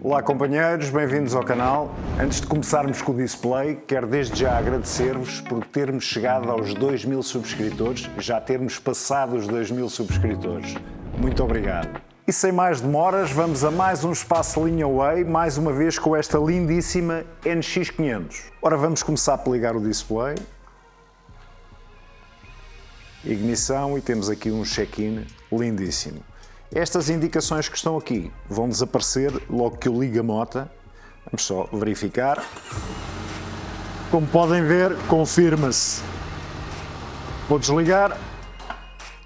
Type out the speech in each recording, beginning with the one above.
Olá companheiros, bem-vindos ao canal. Antes de começarmos com o display, quero desde já agradecer-vos por termos chegado aos 2000 subscritores, já termos passado os 2000 subscritores. Muito obrigado. E sem mais demoras, vamos a mais um espaço Linhaway, mais uma vez com esta lindíssima NX500. Ora, vamos começar por ligar o display. Ignição e temos aqui um check-in lindíssimo. Estas indicações que estão aqui vão desaparecer logo que eu ligo a moto. Vamos só verificar. Como podem ver, confirma-se. Vou desligar.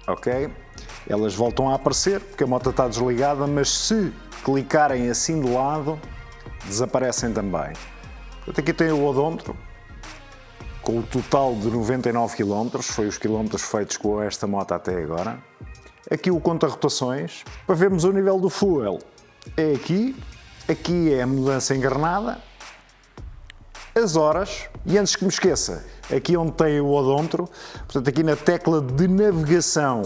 Ok. Elas voltam a aparecer porque a moto está desligada, mas se clicarem assim de lado, desaparecem também. Portanto, aqui tem o odômetro, com o total de 99 km, foi os quilómetros feitos com esta moto até agora. Aqui o conta-rotações, para vermos o nível do fuel, é aqui é a mudança engrenada, as horas, e antes que me esqueça, aqui onde tem o odômetro, portanto aqui na tecla de navegação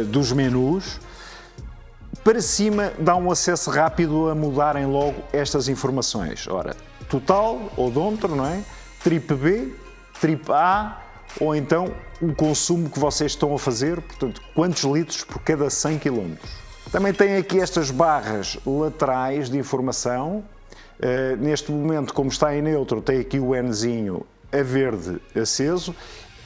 dos menus, para cima dá um acesso rápido a mudarem logo estas informações. Ora, total, odômetro, não é? Trip B, trip A, ou então o consumo que vocês estão a fazer, portanto, quantos litros por cada 100 km. Também tem aqui estas barras laterais de informação. Neste momento, como está em neutro, tem aqui o Nzinho a verde aceso.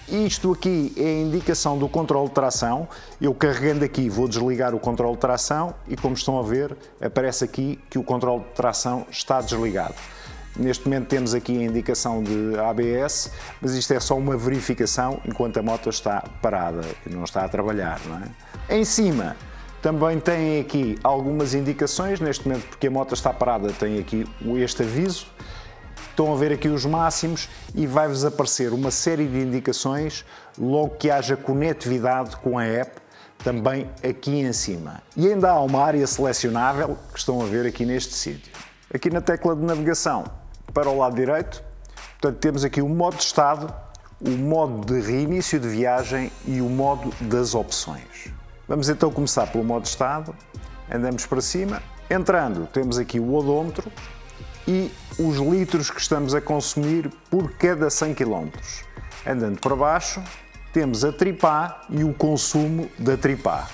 Isto aqui é a indicação do controle de tração. Eu carregando aqui vou desligar o controle de tração e, como estão a ver, aparece aqui que o controle de tração está desligado. Neste momento temos aqui a indicação de ABS, mas isto é só uma verificação enquanto a moto está parada e não está a trabalhar, não é? Em cima também tem aqui algumas indicações, neste momento porque a moto está parada tem aqui este aviso. Estão a ver aqui os máximos e vai-vos aparecer uma série de indicações logo que haja conectividade com a app, também aqui em cima. E ainda há uma área selecionável que estão a ver aqui neste sítio. Aqui na tecla de navegação, para o lado direito, portanto, temos aqui o modo de estado, o modo de reinício de viagem e o modo das opções. Vamos então começar pelo modo de estado, andamos para cima, entrando temos aqui o odômetro e os litros que estamos a consumir por cada 100 km. Andando para baixo, temos a trip A e o consumo da trip A.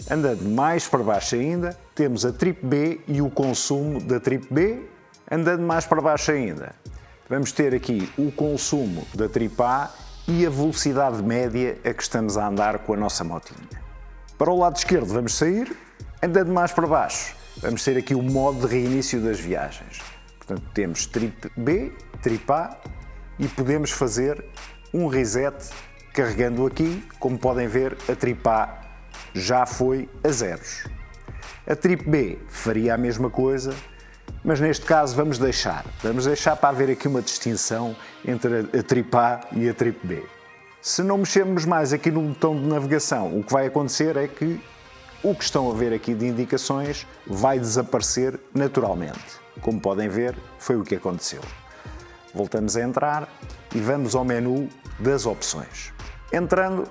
Andando mais para baixo ainda, temos a trip B e o consumo da trip B. Andando mais para baixo ainda, vamos ter aqui o consumo da trip A e a velocidade média a que estamos a andar com a nossa motinha. Para o lado esquerdo vamos sair, andando mais para baixo, vamos ter aqui o modo de reinício das viagens. Portanto, temos trip B, trip A e podemos fazer um reset carregando aqui. Como podem ver, a trip A já foi a zeros. A trip B faria a mesma coisa, mas neste caso vamos deixar para haver aqui uma distinção entre a trip A e a trip B. Se não mexermos mais aqui no botão de navegação, o que vai acontecer é que o que estão a ver aqui de indicações vai desaparecer naturalmente. Como podem ver, foi o que aconteceu. Voltamos a entrar e vamos ao menu das opções. Entrando,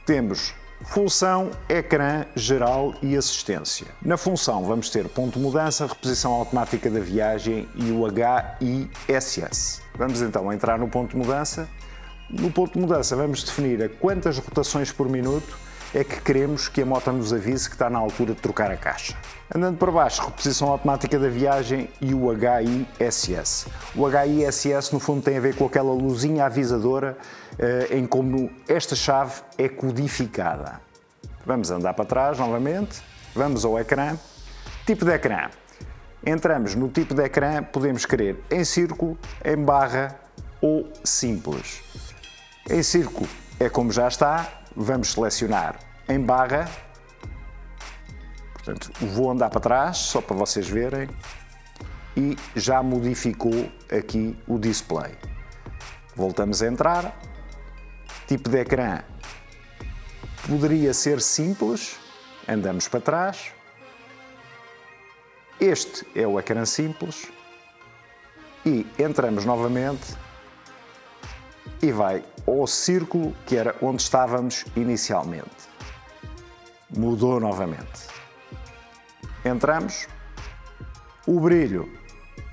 temos função, ecrã, geral e assistência. Na função vamos ter ponto de mudança, reposição automática da viagem e o HISS. Vamos então entrar no ponto de mudança. No ponto de mudança vamos definir a quantas rotações por minuto é que queremos que a moto nos avise que está na altura de trocar a caixa. Andando para baixo, reposição automática da viagem e o HISS. O HISS no fundo tem a ver com aquela luzinha avisadora em como esta chave é codificada. Vamos andar para trás novamente, vamos ao ecrã. Tipo de ecrã. Entramos no tipo de ecrã, podemos querer em círculo, em barra ou simples. Em círculo é como já está, vamos selecionar em barra. Portanto, vou andar para trás, só para vocês verem, e já modificou aqui o display. Voltamos a entrar. Tipo de ecrã poderia ser simples, andamos para trás. Este é o ecrã simples e entramos novamente e vai ao círculo que era onde estávamos inicialmente. Mudou novamente. Entramos O brilho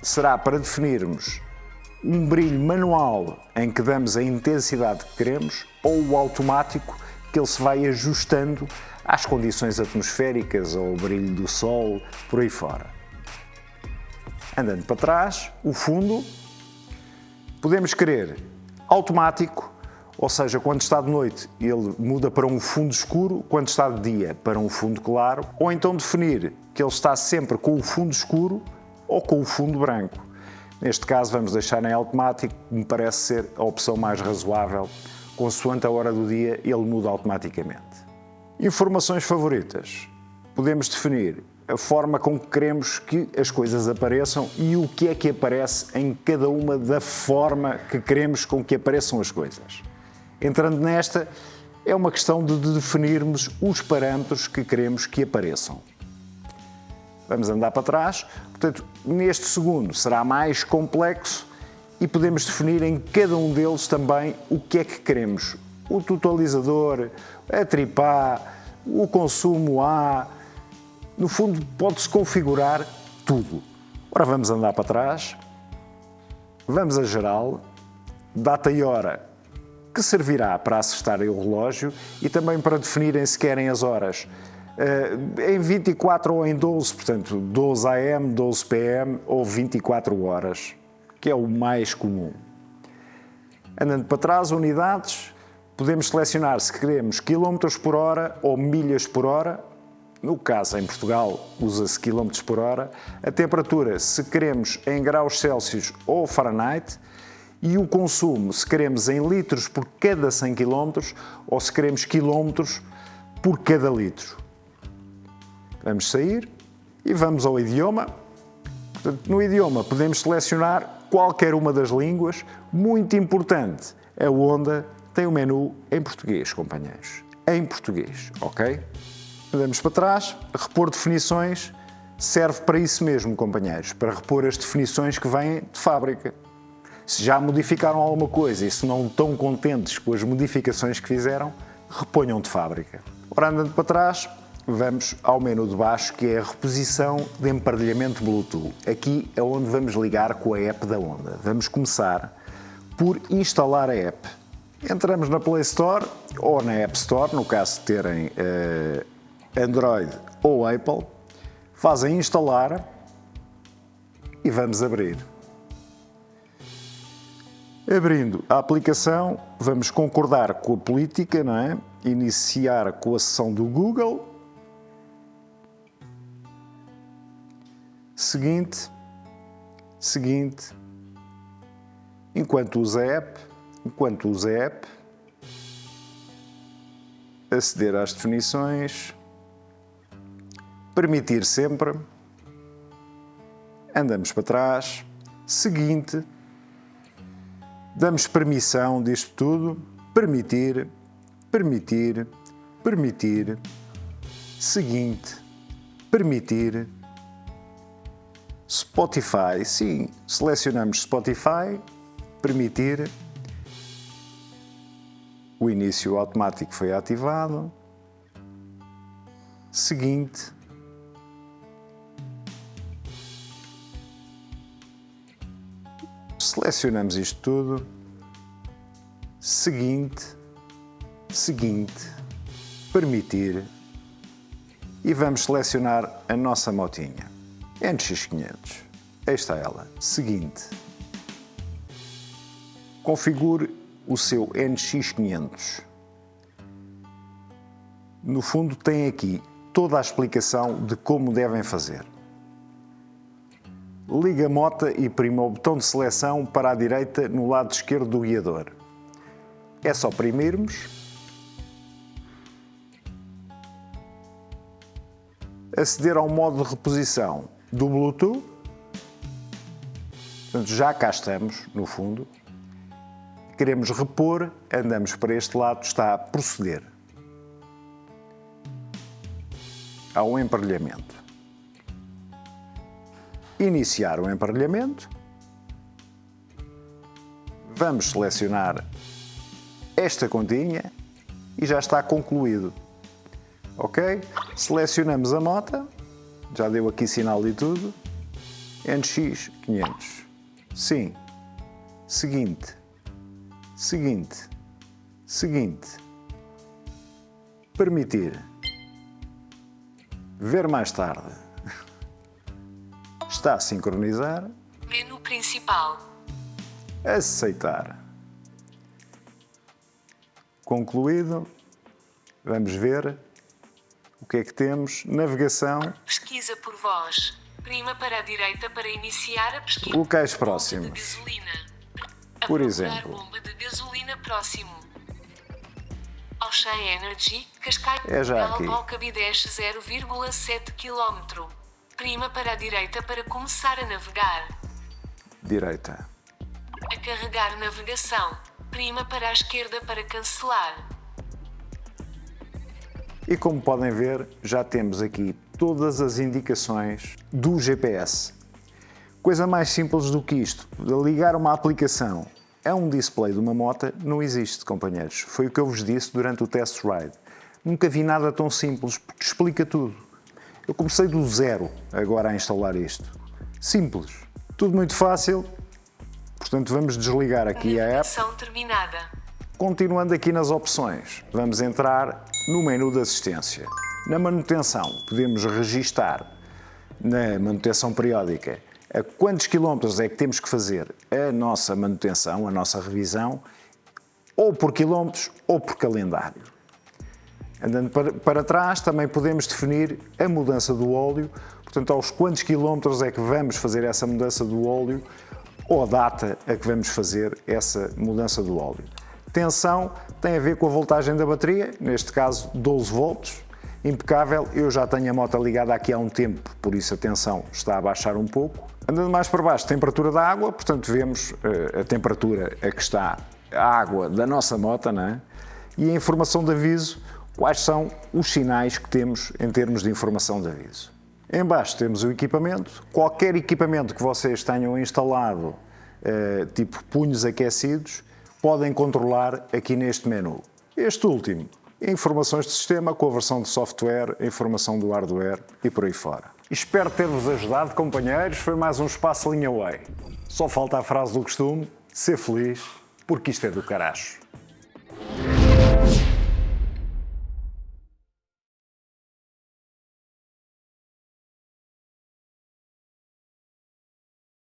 será para definirmos um brilho manual em que damos a intensidade que queremos ou o automático que ele se vai ajustando às condições atmosféricas, ao brilho do sol, por aí fora. Andando para trás, o fundo, podemos querer automático, ou seja, quando está de noite ele muda para um fundo escuro, quando está de dia para um fundo claro, ou então definir que ele está sempre com o fundo escuro ou com o fundo branco. Neste caso vamos deixar em automático, que me parece ser a opção mais razoável, consoante a hora do dia ele muda automaticamente. Informações favoritas. Podemos definir a forma com que queremos que as coisas apareçam e o que é que aparece em cada uma da forma que queremos com que apareçam as coisas. Entrando nesta, é uma questão de definirmos os parâmetros que queremos que apareçam. Vamos andar para trás. Portanto, neste segundo será mais complexo e podemos definir em cada um deles também o que é que queremos. O totalizador, a tripá, o consumo A. No fundo, pode-se configurar tudo. Ora, vamos andar para trás. Vamos a geral, data e hora, que servirá para acertar o relógio e também para definirem se querem as horas em 24 ou em 12, portanto 12 AM, 12 PM ou 24 horas, que é o mais comum. Andando para trás, unidades, podemos selecionar se queremos quilómetros por hora ou milhas por hora. No caso, em Portugal, usa-se quilómetros por hora. A temperatura, se queremos em graus Celsius ou Fahrenheit. E o consumo, se queremos em litros por cada 100 km ou se queremos quilómetros por cada litro. Vamos sair e vamos ao idioma. Portanto, no idioma podemos selecionar qualquer uma das línguas. Muito importante, a Onda tem o menu em português, companheiros. Em português, ok? Andamos para trás. Repor definições serve para isso mesmo, companheiros, para repor as definições que vêm de fábrica. Se já modificaram alguma coisa e se não estão contentes com as modificações que fizeram, reponham de fábrica. Ora, andando para trás, vamos ao menu de baixo, que é a reposição de emparelhamento Bluetooth. Aqui é onde vamos ligar com a app da Onda. Vamos começar por instalar a app. Entramos na Play Store ou na App Store, no caso de terem Android ou Apple, fazem instalar e vamos abrir. Abrindo a aplicação, vamos concordar com a política, não é? Iniciar com a sessão do Google. Seguinte. Enquanto usa a app, aceder às definições, permitir sempre, andamos para trás, seguinte, damos permissão disto tudo, permitir, seguinte, permitir, Spotify, sim, selecionamos Spotify, permitir, o início automático foi ativado, seguinte, selecionamos isto tudo, seguinte, permitir e vamos selecionar a nossa motinha, NX500, aí está ela, seguinte, configure o seu NX500, no fundo tem aqui toda a explicação de como devem fazer. Liga a moto e prima o botão de seleção para a direita no lado esquerdo do guiador. É só primirmos, aceder ao modo de reposição do Bluetooth. Portanto, já cá estamos, no fundo. Queremos repor, andamos para este lado, está a proceder ao emparelhamento. Iniciar o emparelhamento. Vamos selecionar esta continha e já está concluído. Ok? Selecionamos a moto, já deu aqui sinal e tudo. NX 500. Sim. Seguinte. Seguinte. Seguinte. Permitir. Ver mais tarde. Está a sincronizar. Menu principal. Aceitar. Concluído. Vamos ver o que é que temos. Navegação. Pesquisa por voz. Prima para a direita para iniciar a pesquisa. Locais Bomba próximos. de gasolina. Por A procurar exemplo. bomba de gasolina próximo. Ocean Energy, Cascais, É já aqui. Alcabides 0,7 km. Prima para a direita para começar a navegar. Direita. A carregar navegação. Prima para a esquerda para cancelar. E como podem ver, já temos aqui todas as indicações do GPS. Coisa mais simples do que isto, de ligar uma aplicação a um display de uma moto, não existe, companheiros. Foi o que eu vos disse durante o test ride. Nunca vi nada tão simples, porque explica tudo. Eu comecei do zero agora a instalar isto. Simples. Tudo muito fácil. Portanto, vamos desligar aqui a app. Navegação terminada. Continuando aqui nas opções, vamos entrar no menu de assistência. Na manutenção, podemos registar na manutenção periódica a quantos quilómetros é que temos que fazer a nossa manutenção, a nossa revisão, ou por quilómetros ou por calendário. Andando para trás, também podemos definir a mudança do óleo, portanto, aos quantos quilómetros é que vamos fazer essa mudança do óleo ou a data a que vamos fazer essa mudança do óleo. Tensão tem a ver com a voltagem da bateria, neste caso 12 volts, impecável. Eu já tenho a moto ligada aqui há um tempo, por isso a tensão está a baixar um pouco. Andando mais para baixo, temperatura da água, portanto vemos a temperatura a que está a água da nossa moto, não é? E a informação de aviso, quais são os sinais que temos em termos de informação de aviso. Em baixo temos o equipamento, qualquer equipamento que vocês tenham instalado, tipo punhos aquecidos, podem controlar aqui neste menu. Este último, informações de sistema com a versão de software, informação do hardware e por aí fora. Espero ter-vos ajudado, companheiros. Foi mais um Espaço Linha Way. Só falta a frase do costume, ser feliz, porque isto é do caracho.